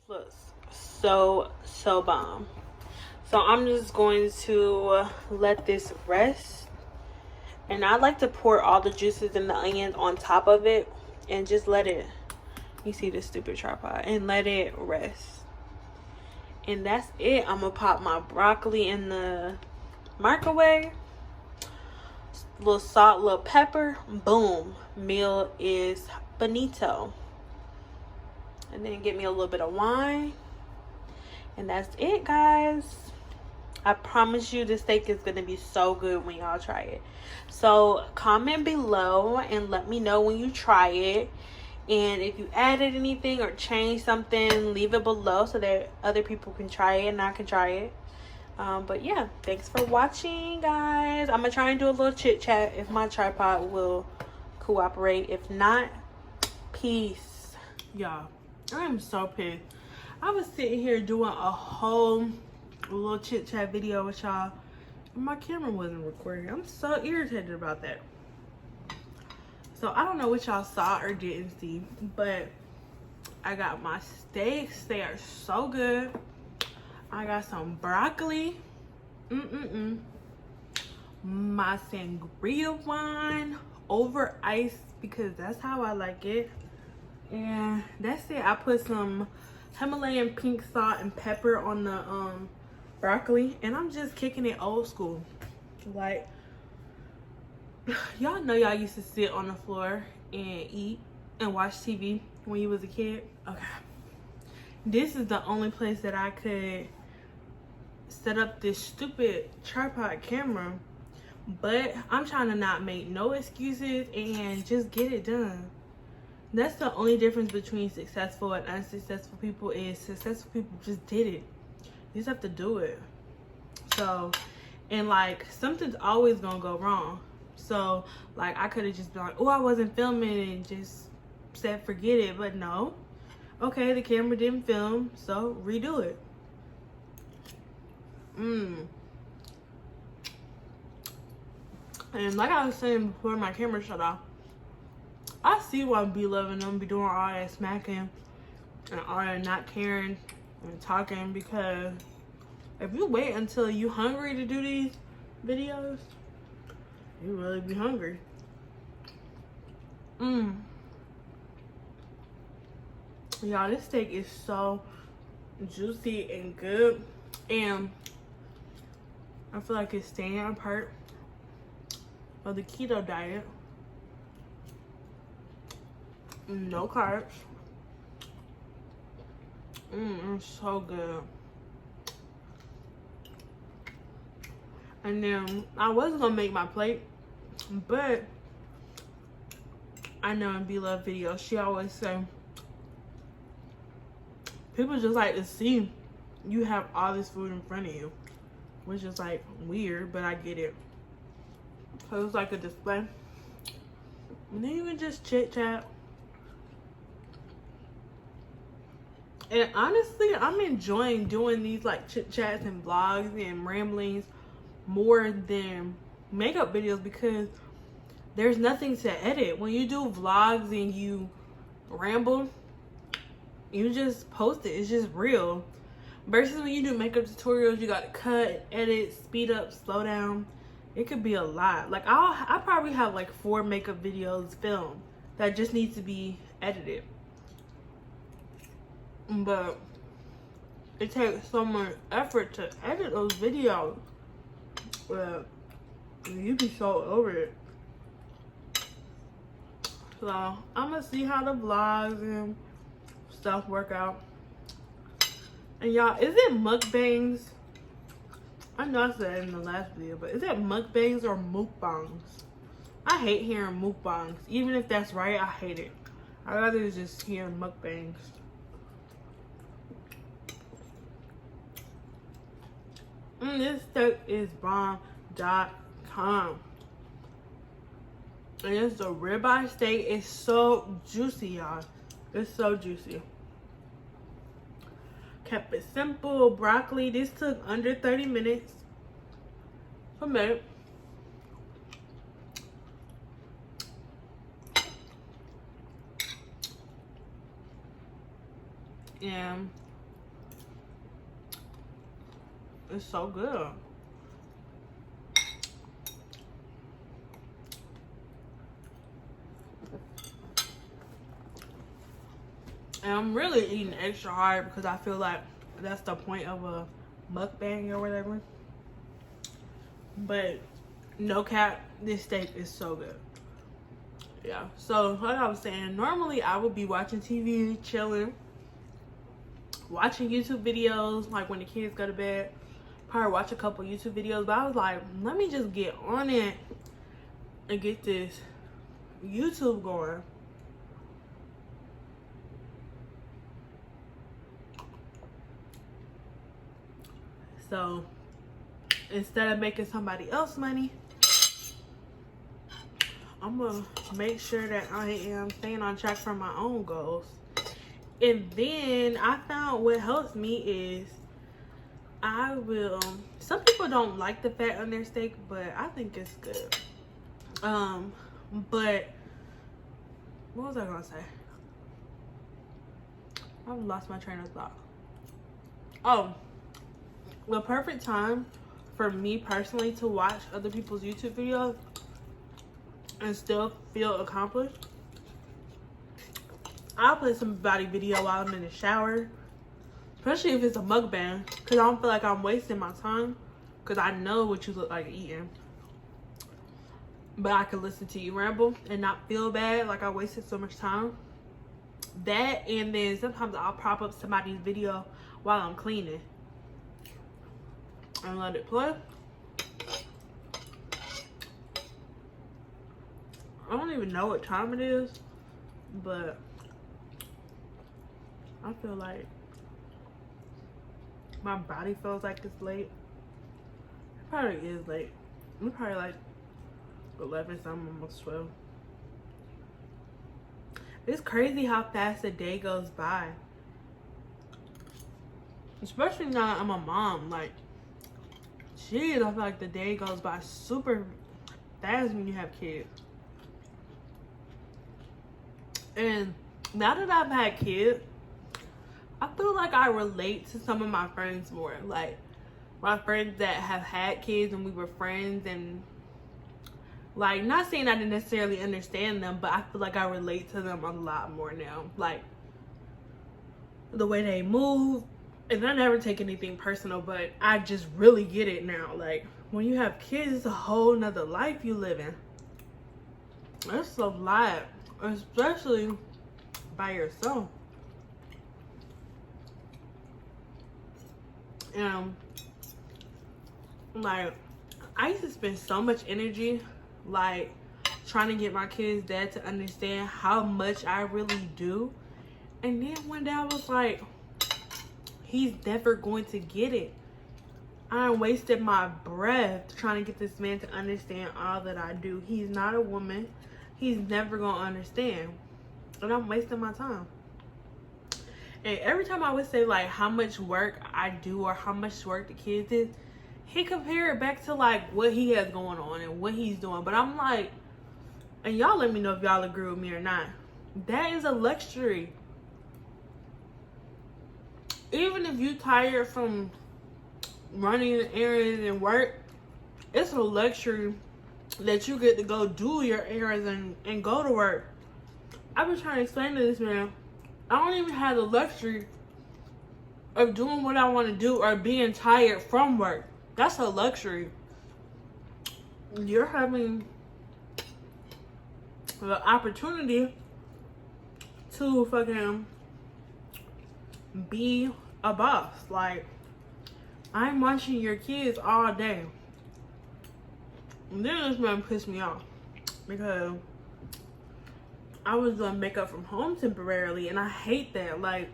looks so bomb. So I'm just going to let this rest, and I like to pour all the juices and the onions on top of it and just let it, you see this stupid tripod, and let it rest. And that's it. I'm gonna pop my broccoli in the microwave, little salt, little pepper, boom, meal is bonito. And then get me a little bit of wine, and that's it, guys. I promise you this steak is gonna be so good when y'all try it. So comment below and let me know when you try it, and if you added anything or changed something, leave it below so that other people can try it and I can try it. But yeah, thanks for watching, guys. I'm gonna try and do a little chit chat if my tripod will cooperate. If not, peace. Y'all, I am so pissed. I was sitting here doing a whole little chit chat video with y'all and my camera wasn't recording. I'm so irritated about that. So I don't know what y'all saw or didn't see, but I got my steaks. They are so good. I got some broccoli. My sangria wine over ice because that's how I like it. And that's it. I put some Himalayan pink salt and pepper on the broccoli, and I'm just kicking it old school. Like, y'all know y'all used to sit on the floor and eat and watch TV when you was a kid. Okay, this is the only place that I could set up this stupid tripod camera, but I'm trying to not make no excuses and just get it done. That's the only difference between successful and unsuccessful people, is successful people just did it. You just have to do it. So, and like, something's always gonna go wrong. So like, I could have just been like, oh, I wasn't filming, and just said forget it. But no, okay, the camera didn't film, so redo it. And like I was saying before my camera shut off, I see why be loving them be doing all that smacking and all that not caring and talking, because if you wait until you hungry to do these videos, you really be hungry. Y'all, this steak is so juicy and good, and I feel like it's staying apart of the keto diet. No carbs. It's so good. And then I was gonna make my plate, but I know in B-Love videos she always say people just like to see you have all this food in front of you, which is like weird, but I get it. So it's like a display, and then you can just chit chat. And honestly, I'm enjoying doing these like chit chats and vlogs and ramblings more than makeup videos, because there's nothing to edit. When you do vlogs and you ramble, you just post it. It's just real. Versus when you do makeup tutorials, you gotta cut, edit, speed up, slow down. It could be a lot. Like I probably have like 4 makeup videos filmed that just need to be edited. But it takes so much effort to edit those videos. But you be so over it. So I'm gonna see how the vlogs and stuff work out. And y'all, is it mukbangs? I know I said it in the last video, but is it mukbangs or mukbangs? I hate hearing mukbangs. Even if that's right, I hate it. I'd rather just hear mukbangs. This steak is bomb.com. And it's the ribeye steak. It's so juicy, y'all. It's so juicy. Kept it simple. Broccoli. This took under 30 minutes to make. And It's so good. And I'm really eating extra hard because I feel like that's the point of a mukbang or whatever. But no cap, this steak is so good. Yeah, so like I was saying, normally I would be watching TV, chilling, watching YouTube videos, like when the kids go to bed, probably watch a couple YouTube videos, but I was like, let me just get on it and get this YouTube going. So instead of making somebody else money, I'm gonna make sure that I am staying on track for my own goals. And then I found what helps me is I will, some people don't like the fat on their steak, but I think it's good. But what was I gonna say? I've lost my train of thought. Oh, the perfect time for me personally to watch other people's YouTube videos and still feel accomplished, I'll play somebody video while I'm in the shower, especially if it's a mukbang, because I don't feel like I'm wasting my time, because I know what you look like eating. But I can listen to you ramble and not feel bad like I wasted so much time. That, and then sometimes I'll prop up somebody's video while I'm cleaning and let it play. I don't even know what time it is, but I feel like my body feels like it's late. It probably is late. It's probably like 11 something, almost 12. It's crazy how fast a day goes by. Especially now that I'm a mom. Like, jeez, I feel like the day goes by super fast when you have kids. And now that I've had kids, I feel like I relate to some of my friends more. Like, my friends that have had kids and we were friends, and like, not saying I didn't necessarily understand them, but I feel like I relate to them a lot more now. Like, the way they move, and I never take anything personal, but I just really get it now. Like, when you have kids, it's a whole nother life you live in. It's a lot, especially by yourself. Like, I used to spend so much energy like trying to get my kids' dad to understand how much I really do, and then one day I was like, he's never going to get it. I wasted my breath trying to get this man to understand all that I do. He's not a woman. He's never gonna understand, and I'm wasting my time. And every time I would say like how much work I do or how much work the kids did, he compared it back to like what he has going on and what he's doing. But I'm like, and y'all let me know if y'all agree with me or not, that is a luxury. Even if you tired from running errands and work, it's a luxury that you get to go do your errands and go to work. I've been trying to explain to this man, I don't even have the luxury of doing what I want to do or being tired from work. That's a luxury. You're having the opportunity to fucking be a boss. Like, I'm watching your kids all day. And then this man pissed me off because I was doing makeup from home temporarily, and I hate that. Like,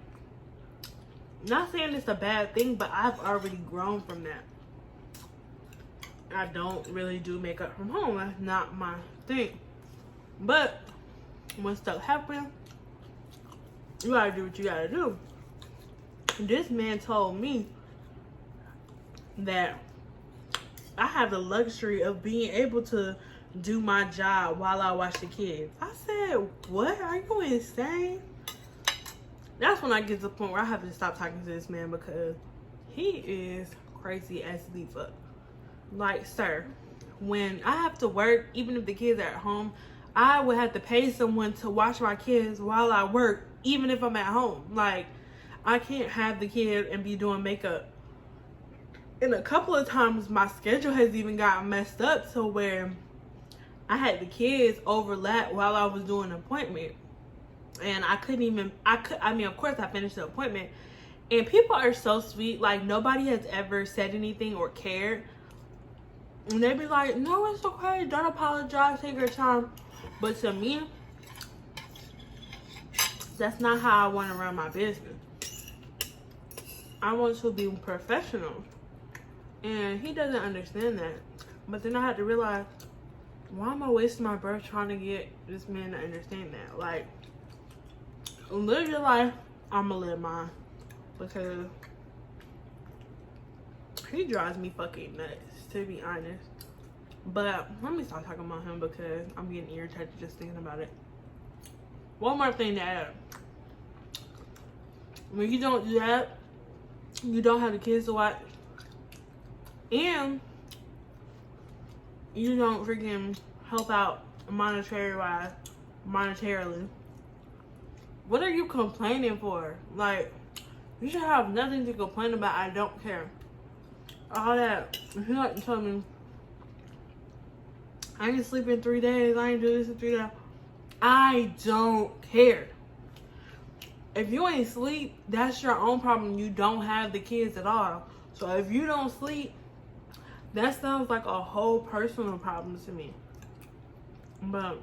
not saying it's a bad thing, but I've already grown from that. I don't really do makeup from home. That's not my thing. But when stuff happens, you gotta do what you gotta do. This man told me that I have the luxury of being able to do my job while I watch the kids. I said, what? Are you insane? That's when I get to the point where I have to stop talking to this man because he is crazy as the fuck. Like, sir, when I have to work, even if the kids are at home, I would have to pay someone to watch my kids while I work, even if I'm at home. Like, I can't have the kid and be doing makeup. And a couple of times my schedule has even gotten messed up to where I had the kids overlap while I was doing an appointment. And I couldn't even, I mean, of course I finished the appointment. And people are so sweet. Like, nobody has ever said anything or cared. And they be like, no, it's okay. Don't apologize. Take your time. But to me, that's not how I want to run my business. I want to be professional. And he doesn't understand that. But then I had to realize, why am I wasting my breath trying to get this man to understand that? Like, live your life, I'm gonna live mine. Because he drives me fucking nuts, to be honest. But let me stop talking about him because I'm getting irritated just thinking about it. One more thing to add. When you don't do that, you don't have the kids to watch, and you don't freaking help out monetarily. What are you complaining for? Like, you should have nothing to complain about. I don't care. All that. If you like to tell me, I ain't sleep in 3 days, I ain't do this in 3 days, I don't care. If you ain't sleep, that's your own problem. You don't have the kids at all. So if you don't sleep, that sounds like a whole personal problem to me. But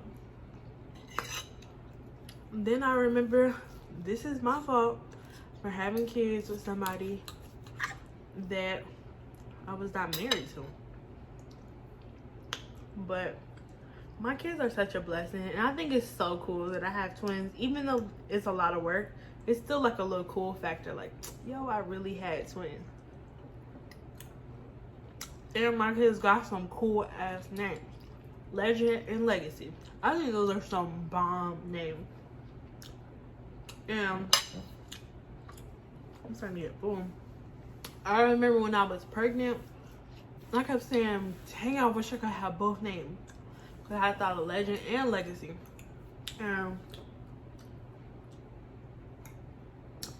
then I remember, this is my fault for having kids with somebody that I was not married to. But my kids are such a blessing, and I think it's so cool that I have twins. Even though it's a lot of work, it's still like a little cool factor. Like, yo, I really had twins. And my kids got some cool ass names. Legend and Legacy. I think those are some bomb names. And I'm starting to get boom. I remember when I was pregnant, I kept saying, dang, I wish I could have both names. Because I thought of Legend and Legacy. And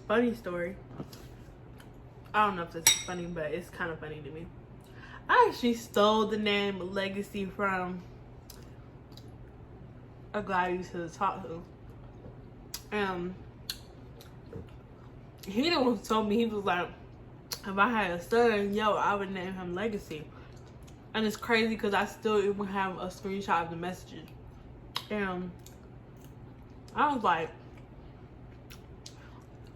funny story. I don't know if this is funny, but it's kind of funny to me. I actually stole the name Legacy from a guy I used to talk to. And he the one who told me, he was like, if I had a son, yo, I would name him Legacy. And it's crazy because I still even have a screenshot of the messages. And I was like,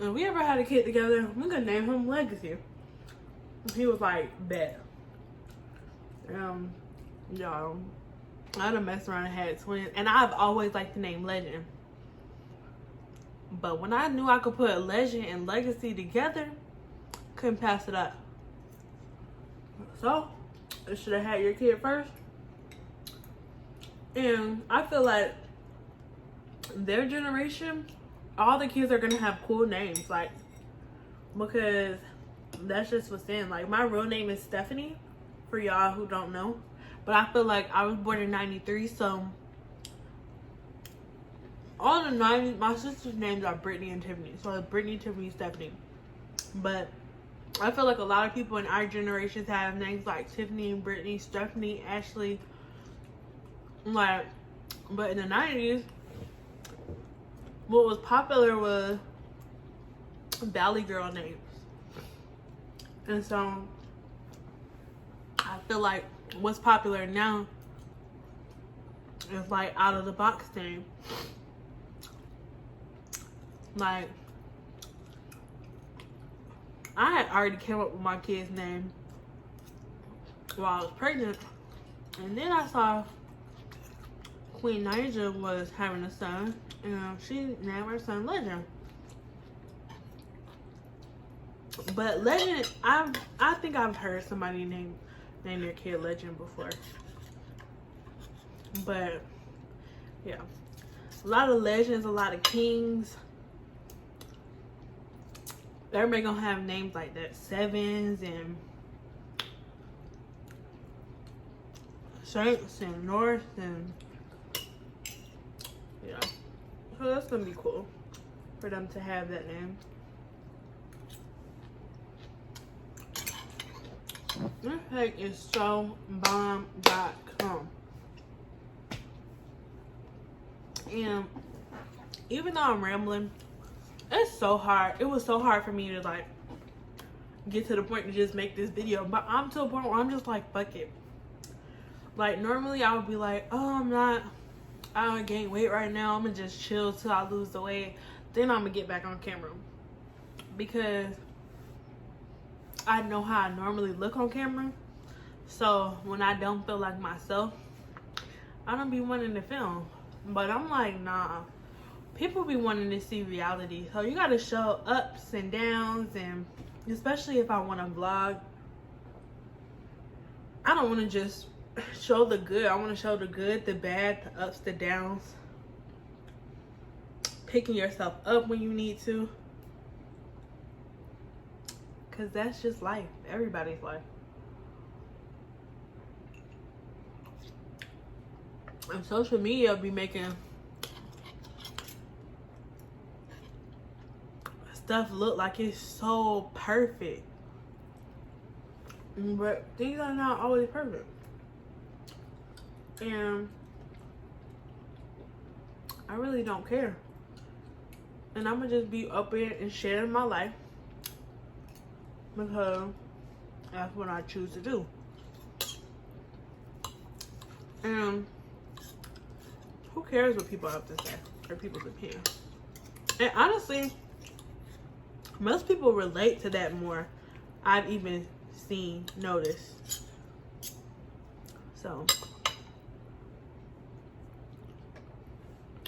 if we ever had a kid together, we could name him Legacy. He was like, bet. Y'all, I done messed around and had twins. And I've always liked the name Legend. But when I knew I could put Legend and Legacy together, couldn't pass it up. So, you should have had your kid first. And I feel like their generation, all the kids are gonna have cool names, like, because that's just what's in. Like, my real name is Stephanie, for y'all who don't know. But I feel like I was born in 93, so all the 90s, my sister's names are Brittany and Tiffany. So it's Brittany, Tiffany, Stephanie. But I feel like a lot of people in our generations have names like Tiffany, Brittany, Stephanie, Ashley. Like, but in the 90s, what was popular was Valley Girl names. And so I feel like what's popular now is like out of the box name. Like, I had already came up with my kid's name while I was pregnant. And then I saw Queen Naija was having a son, and she named her son Legend. But Legend, I think I've heard somebody name their kid Legend before. But yeah, a lot of legends, a lot of kings. Everybody gonna have names like that, Sevens and Saints and North and yeah. So that's gonna be cool for them to have that name. This cake is so bomb.com. And even though I'm rambling, it's so hard. It was so hard for me to like get to the point to just make this video. But I'm to a point where I'm just like, fuck it. Like normally I would be like, oh, I don't gain weight right now. I'm gonna just chill till I lose the weight. Then I'm gonna get back on camera. Because I know how I normally look on camera. So when I don't feel like myself, I don't be wanting to film. But I'm like, nah. People be wanting to see reality. So you gotta show ups and downs, and especially if I wanna vlog, I don't wanna just show the good. I wanna show the good, the bad, the ups, the downs. Picking yourself up when you need to. Cause that's just life. Everybody's life. And social media be making stuff look like it's so perfect. But things are not always perfect. And I really don't care. And I'm gonna just be open and sharing my life. Because that's what I choose to do. And who cares what people have to say or people's opinion? And honestly, most people relate to that more. I've even noticed. So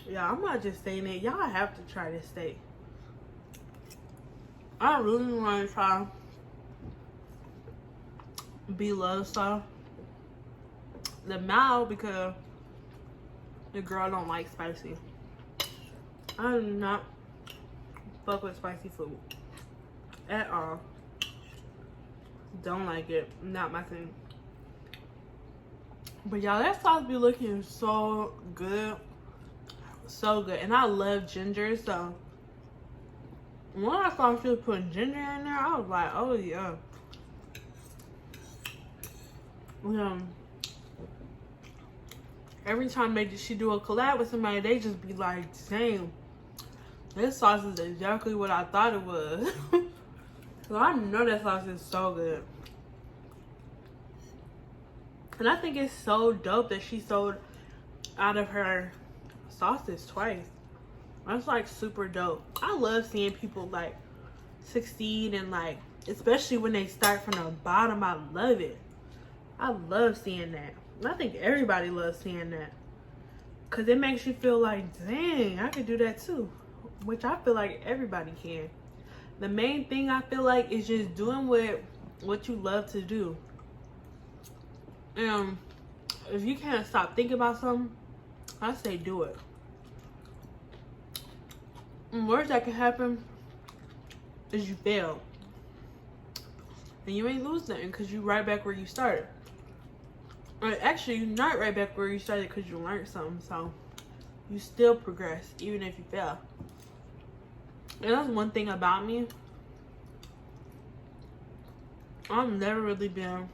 yeah, I'm not just saying it. Y'all have to try this steak. I really want to try B-Love sauce. The mild, because the girl don't like spicy. I do not fuck with spicy food at all. Don't like it. Not my thing. But y'all, that sauce be looking so good. So good. And I love ginger, so when I saw she was putting ginger in there, I was like, oh yeah. Every time she do a collab with somebody, they just be like, dang, this sauce is exactly what I thought it was. So I know that sauce is so good. And I think it's so dope that she sold out of her sauces twice. That's like super dope. I love seeing people like succeed, and like, especially when they start from the bottom. I love it. I love seeing that. And I think everybody loves seeing that. Cause it makes you feel like, dang, I could do that too. Which I feel like everybody can. The main thing I feel like is just doing what you love to do. And if you can't stop thinking about something, I say do it. And worst that can happen is you fail. And you ain't lose nothing because you right back where you started. Or actually, you're not right back where you started because you learned something. So you still progress even if you fail. And that's one thing about me. I've never really been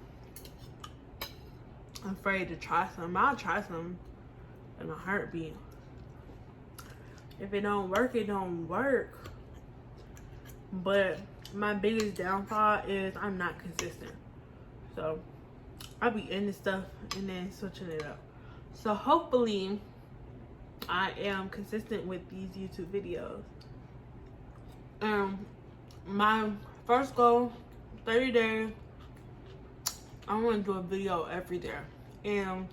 afraid to try something. I'll try something in a heartbeat. If it don't work, it don't work. But my biggest downfall is I'm not consistent. So I'll be into stuff and then switching it up. So hopefully I am consistent with these YouTube videos. My first goal, 30 days, I want to do a video every day. And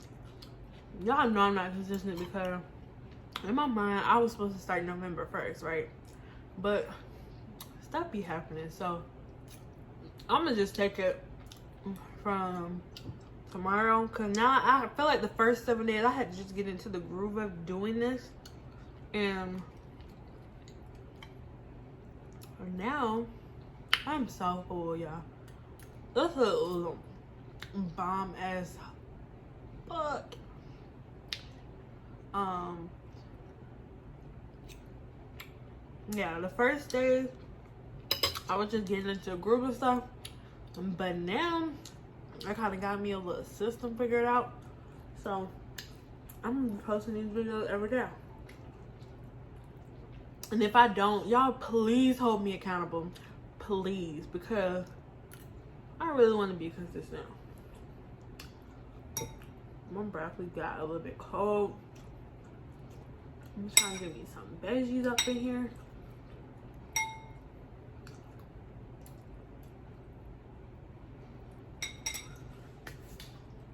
y'all know I'm not consistent because in my mind, I was supposed to start November 1st, right? But stuff be happening. So I'm going to just take it from tomorrow. Because now I feel like the first 7 days, I had to just get into the groove of doing this. And now, I'm so full, y'all. This is a bomb ass fuck. Yeah, the first days I was just getting into a group of stuff, but now I kind of got me a little system figured out. So I'm posting these videos every day. And if I don't, y'all please hold me accountable. Please, because I really want to be consistent. My broccoli got a little bit cold. I'm trying to get me some veggies up in here.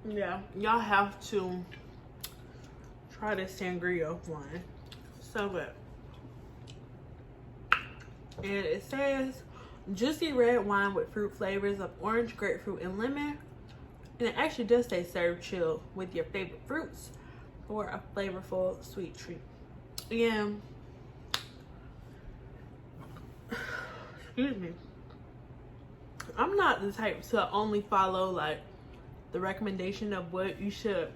Yeah, y'all have to try this sangria wine. So good. And it says juicy red wine with fruit flavors of orange, grapefruit, and lemon. And it actually does say serve chilled with your favorite fruits or a flavorful sweet treat. And excuse me, I'm not the type to only follow like the recommendation of what you should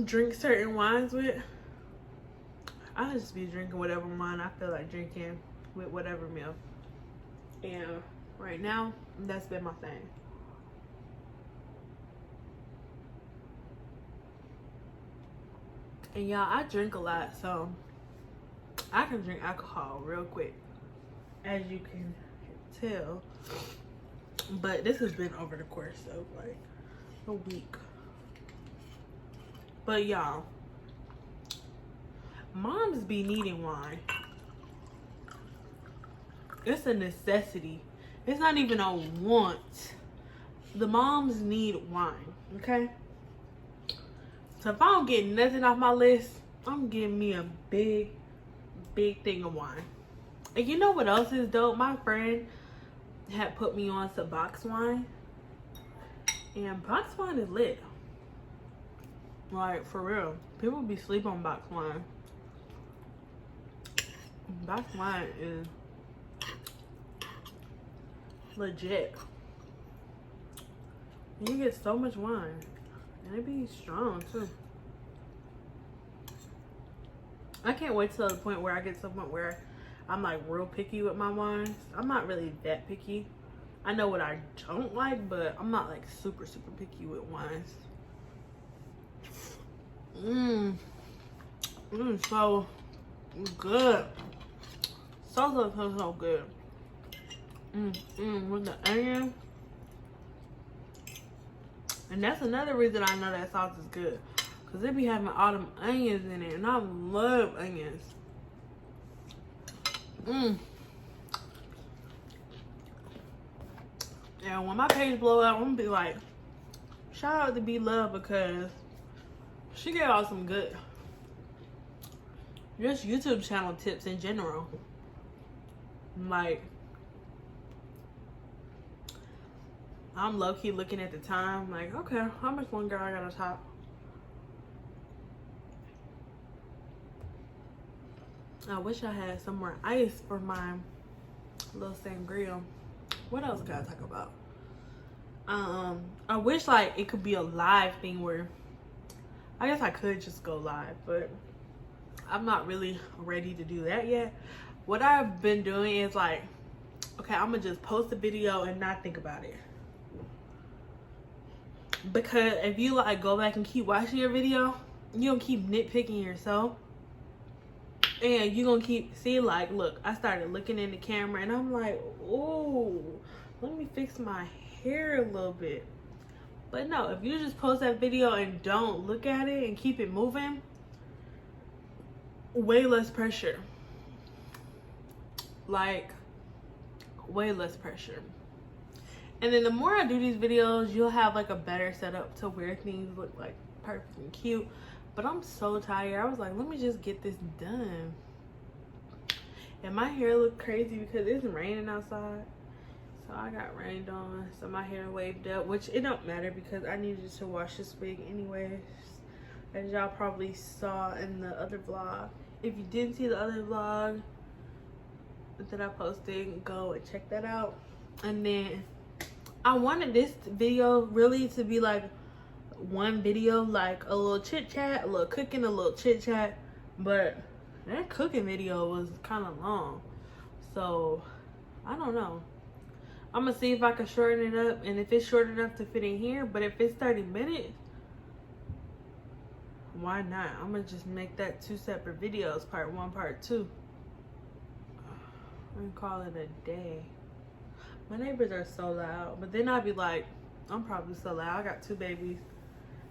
drink certain wines with. I just be drinking whatever wine I feel like drinking with whatever meal. And right now, that's been my thing. And y'all, I drink a lot, so I can drink alcohol real quick, as you can tell. But this has been over the course of like a week. But y'all, moms be needing wine. It's a necessity. It's not even a want. The moms need wine, okay? So if I don't get nothing off my list, I'm getting me a big thing of wine. And you know what else is dope? My friend had put me on some box wine. And box wine is lit. Like, for real. People be sleeping on box wine. Box wine is legit. You get so much wine. And it be strong too. I can't wait till the point where I get to the point where I'm like real picky with my wines. I'm not really that picky. I know what I don't like, but I'm not like super picky with wines. So good. So good. With the onion. And that's another reason I know that sauce is good. Because they be having all them onions in it. And I love onions. And when my page blow up, I'm going to be like, shout out to B-Love, because she gave out some good, just YouTube channel tips in general. Like, I'm low-key looking at the time, like, okay, how much longer I gotta talk? I wish I had some more ice for my little sangria. What else can I talk about? I wish like it could be a live thing where I guess I could just go live, but I'm not really ready to do that yet. What I've been doing is like, okay, I'm gonna just post a video and not think about it. Because if you like go back and keep watching your video, you're gonna keep nitpicking yourself. And you're gonna keep see like, look, I started looking in the camera and I'm like, oh, let me fix my hair a little bit. But no, if you just post that video and don't look at it and keep it moving, way less pressure. Like, way less pressure. And then the more I do these videos, you'll have like a better setup to where things look like perfect and cute. But I'm so tired. I was like, let me just get this done. And my hair looked crazy because it's raining outside. So I got rained on. So my hair waved up, which it don't matter because I needed to wash this wig anyways. As y'all probably saw in the other vlog. If you didn't see the other vlog that I posted, go and check that out. And then I wanted this video really to be like one video, like a little chit chat, a little cooking, a little chit chat, but that cooking video was kind of long, so I don't know. I'm gonna see if I can shorten it up, and if it's short enough to fit in here, but if it's 30 minutes, why not? I'm gonna just make that 2 separate videos, part 1, part 2. I'm gonna call it a day. My neighbors are so loud, but then I'd be like, I'm probably so loud. I got 2 babies.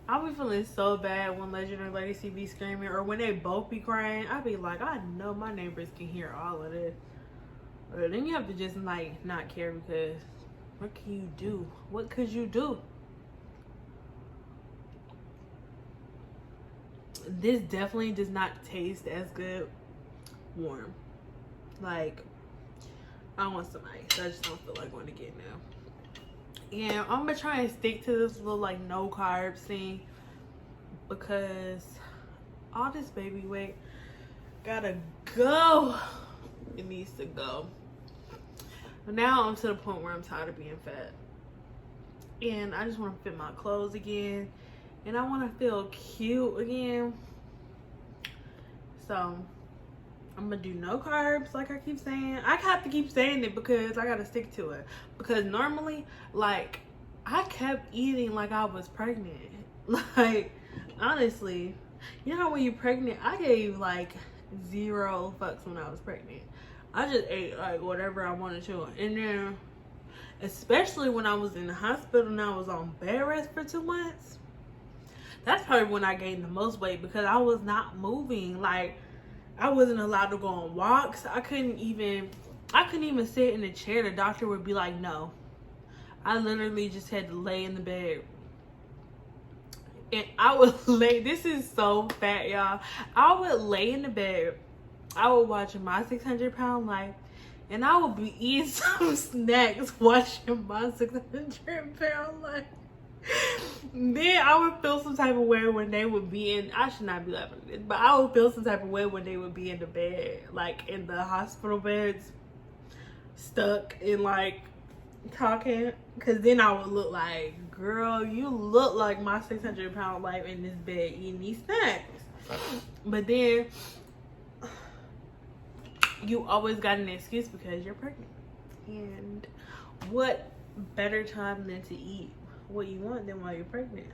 I'll be feeling so bad when Legend or Legacy be screaming, or when they both be crying. I'd be like, I know my neighbors can hear all of this. But then you have to just like not care, because what can you do? What could you do? This definitely does not taste as good warm. Like, I want some ice. I just don't feel like going to get now. And I'm gonna try and stick to this little like no carbs thing, because all this baby weight gotta go. It needs to go. Now I'm to the point where I'm tired of being fat, and I just want to fit my clothes again, and I want to feel cute again. So I'm gonna do no carbs, like I keep saying. I have to keep saying it because I gotta stick to it. Because normally, like, I kept eating like I was pregnant. Like, honestly, you know how when you're pregnant, I gave like 0 fucks when I was pregnant. I just ate like whatever I wanted to. And then, especially when I was in the hospital and I was on bed rest for 2 months, that's probably when I gained the most weight, because I was not moving. Like, I wasn't allowed to go on walks. I couldn't even sit in a chair. The doctor would be like, no. I literally just had to lay in the bed. And I would lay, this is so fat, y'all. I would lay in the bed. I would watch My 600 Pound Life, and I would be eating some snacks watching My 600 Pound Life. Then I would feel some type of way when they would be in, I should not be laughing at this, but I would feel some type of way when they would be in the bed, like in the hospital beds, stuck and like talking, because then I would look like, girl, you look like My 600 Pound Life in this bed eating these snacks. But then you always got an excuse because you're pregnant, and what better time than to eat what you want than while you're pregnant?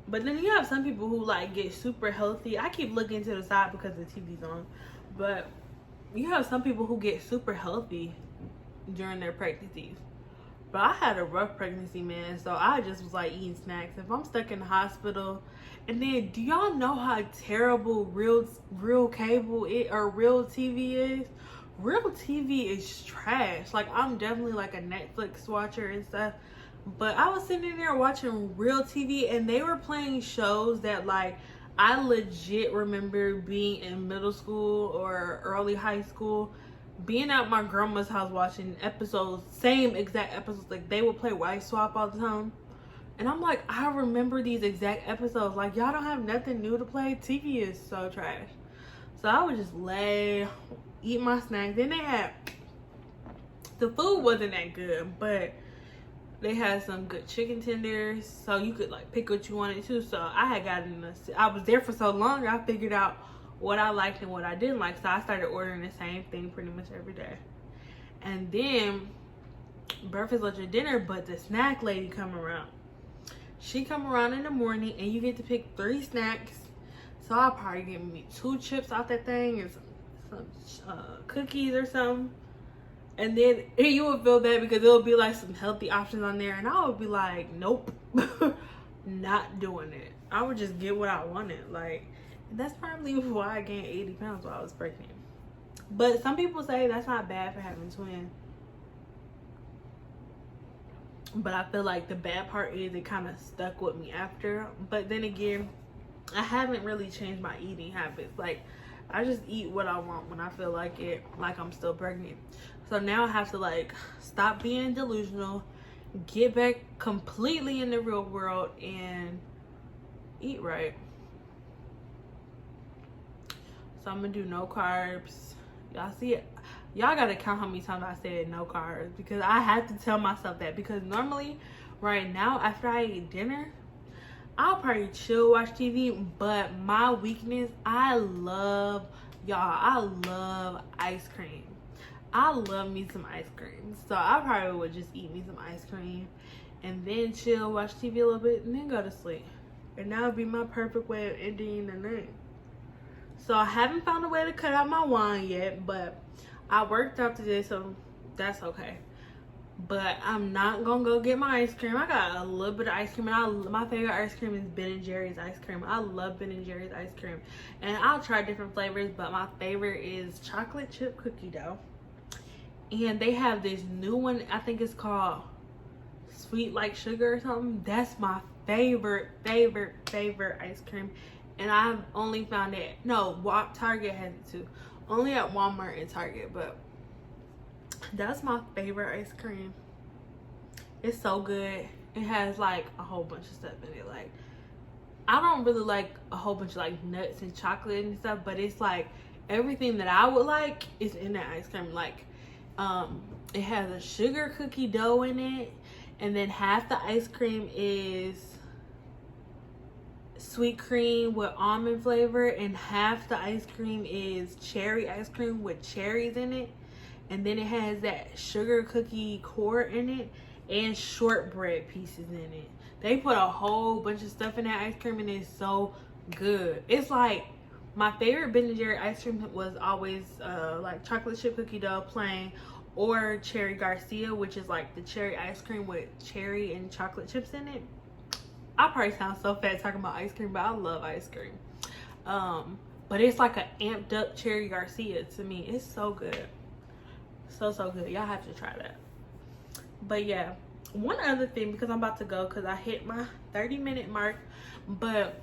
But then you have some people who like get super healthy. I keep looking to the side because the TV's on, but you have some people who get super healthy during their pregnancies. But I had a rough pregnancy, man, so I just was like eating snacks. If I'm stuck in the hospital, and then do y'all know how terrible real cable or real TV is? Real TV is trash. Like, I'm definitely like a Netflix watcher and stuff, but I was sitting there watching real TV, and they were playing shows that like I legit remember being in middle school or early high school, being at my grandma's house watching episodes, same exact episodes. Like, they would play Wife Swap all the time, and I'm like, I remember these exact episodes. Like, y'all don't have nothing new to play? TV is so trash. So I would just lay, eat my snacks. Then they had, the food wasn't that good, but they had some good chicken tenders, so you could like pick what you wanted to. So I had gotten I was there for so long, I figured out what I liked and what I didn't like. So I started ordering the same thing pretty much every day. And then breakfast, lunch, and dinner, but the snack lady come around. She come around in the morning, and you get to pick 3 snacks. So I'll probably get me 2 chips out that thing and some cookies or something. And then you would feel bad because there would be like some healthy options on there, and I would be like, nope, not doing it. I would just get what I wanted. Like, that's probably why I gained 80 pounds while I was pregnant. But some people say that's not bad for having twins. But I feel like the bad part is it kind of stuck with me after. But then again, I haven't really changed my eating habits. Like, I just eat what I want when I feel like it, like I'm still pregnant. So now I have to like stop being delusional, get back completely in the real world, and eat right. So I'm gonna do no carbs. Y'all see it? Y'all gotta count how many times I said no carbs, because I have to tell myself that, because normally right now after I eat dinner, I'll probably chill, watch TV. But my weakness, I love ice cream. I love me some ice cream. So I probably would just eat me some ice cream and then chill, watch TV a little bit, and then go to sleep. And that would be my perfect way of ending the night. So I haven't found a way to cut out my wine yet, but I worked out today, so that's okay. But I'm not gonna go get my ice cream. I got a little bit of ice cream, and my favorite ice cream is Ben & Jerry's ice cream. I love Ben & Jerry's ice cream, and I'll try different flavors, but my favorite is chocolate chip cookie dough. And they have this new one, I think it's called Sweet Like Sugar or something. That's my favorite ice cream. And I've only found it, no, Target has it too. Only at Walmart and Target, but that's my favorite ice cream. It's so good. It has like a whole bunch of stuff in it. Like, I don't really like a whole bunch of like nuts and chocolate and stuff, but it's like everything that I would like is in that ice cream. Like, it has a sugar cookie dough in it, and then half the ice cream is sweet cream with almond flavor, and half the ice cream is cherry ice cream with cherries in it. And then it has that sugar cookie core in it and shortbread pieces in it. They put a whole bunch of stuff in that ice cream, and it's so good. It's like, my favorite Ben & Jerry ice cream was always like chocolate chip cookie dough plain, or cherry Garcia, which is like the cherry ice cream with cherry and chocolate chips in it. I probably sound so fat talking about ice cream, but I love ice cream. But it's like an amped up cherry Garcia to me. It's so good. So good. Y'all have to try that. But yeah, one other thing, because I'm about to go, because I hit my 30-minute mark, but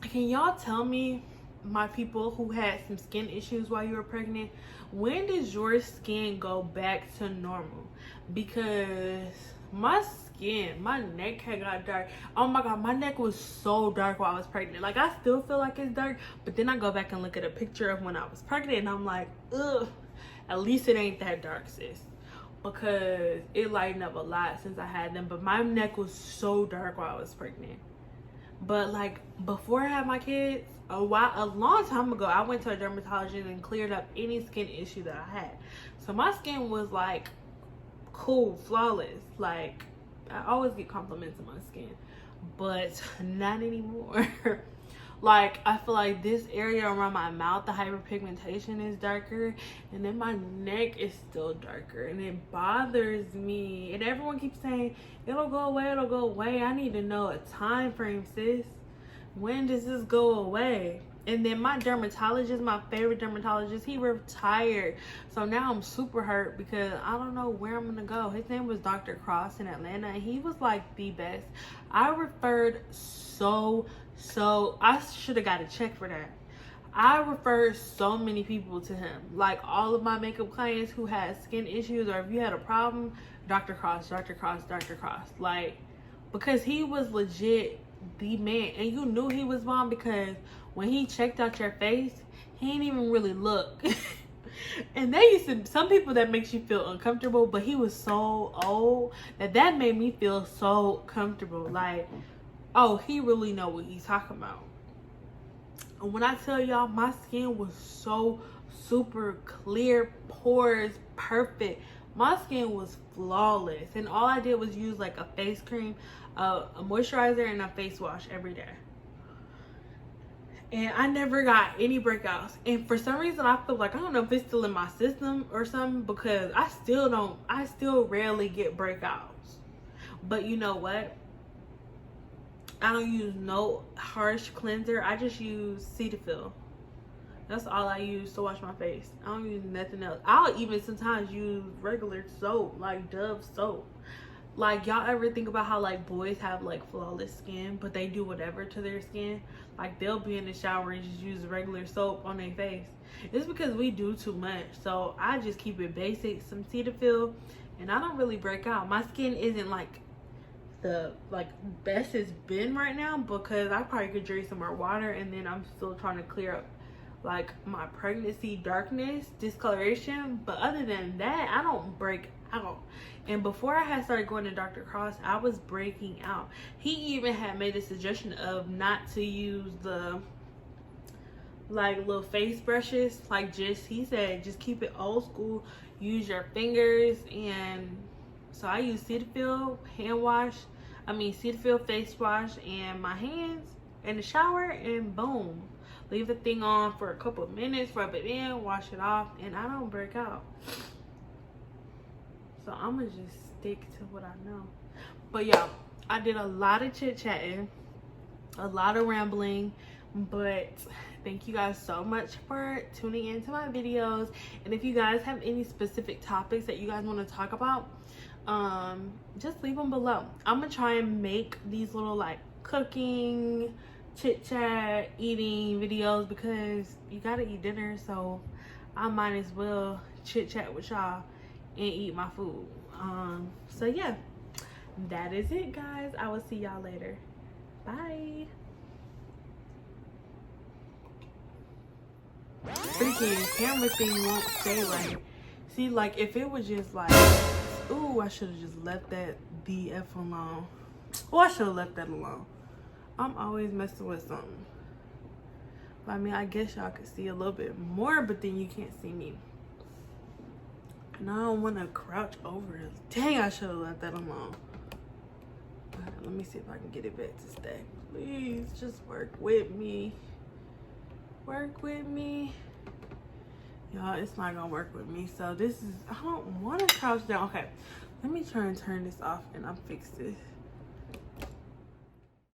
can y'all tell me, my people who had some skin issues while you were pregnant, when does your skin go back to normal? Because my skin, my neck had got dark. Oh my god, my neck was so dark while I was pregnant. Like, I still feel like it's dark, but then I go back and look at a picture of when I was pregnant, and I'm like, ugh, at least it ain't that dark, sis, because it lightened up a lot since I had them. But my neck was so dark while I was pregnant. But like, before I had my kids, a long time ago, I went to a dermatologist and cleared up any skin issue that I had. So my skin was like cool, flawless. Like, I always get compliments on my skin, but not anymore. Like, I feel like this area around my mouth, the hyperpigmentation is darker, and then my neck is still darker, and it bothers me. And everyone keeps saying, it'll go away, it'll go away. I need to know a time frame, sis. When does this go away? And then my dermatologist, my favorite dermatologist, he retired. So now I'm super hurt because I don't know where I'm gonna go. His name was Dr. Cross in Atlanta, and he was like the best. I referred I should have got a check for that. I referred so many people to him. Like, all of my makeup clients who had skin issues, or if you had a problem, Dr. Cross, Dr. Cross, Dr. Cross. Like, because he was legit the man. And you knew he was bomb because when he checked out your face, he didn't even really look. And they used to, some people that makes you feel uncomfortable, but he was so old that made me feel so comfortable. Like, oh, he really know what he's talking about. And when I tell y'all, my skin was so super clear, pores perfect. My skin was flawless, and all I did was use like a face cream, a moisturizer, and a face wash every day. And I never got any breakouts. And for some reason, I feel like, I don't know if it's still in my system or something, because I still rarely get breakouts. But you know what? I don't use no harsh cleanser. I just use Cetaphil. That's all I use to wash my face. I don't use nothing else. I'll even sometimes use regular soap, like Dove soap. Like, y'all ever think about how like boys have like flawless skin, but they do whatever to their skin? Like, they'll be in the shower and just use regular soap on their face. It's because we do too much. So I just keep it basic, some Cetaphil, and I don't really break out. My skin isn't like the best it's been right now, because I probably could drink some more water, and then I'm still trying to clear up like my pregnancy darkness, discoloration, but other than that, I don't break out. And before I had started going to Dr. Cross, I was breaking out. He even had made a suggestion of not to use the like little face brushes, like he said just keep it old school, use your fingers. And so I use Cetaphil Cetaphil face wash and my hands in the shower, and boom, leave the thing on for a couple of minutes, rub it in, wash it off, and I don't break out. So I'm gonna just stick to what I know. But y'all, I did a lot of chit chatting, a lot of rambling, but thank you guys so much for tuning into my videos. And if you guys have any specific topics that you guys want to talk about, just leave them below. I'm gonna try and make these little like cooking, chit chat, eating videos, because you gotta eat dinner, so I might as well chit chat with y'all and eat my food. So yeah, that is it, guys. I will see y'all later. Bye. Freaking camera thing won't stay right. See, like if it was just like, ooh, I should have just left that DF alone. Oh, I should have left that alone. I'm always messing with something. But I mean, I guess y'all could see a little bit more, but then you can't see me. And I don't want to crouch over it. Dang, I should have left that alone. Alright, let me see if I can get it back to stay. Please, just work with me. Work with me. Y'all, it's not gonna work with me. So this is, I don't want to crouch down. Okay, let me try and turn this off and I'll fix this.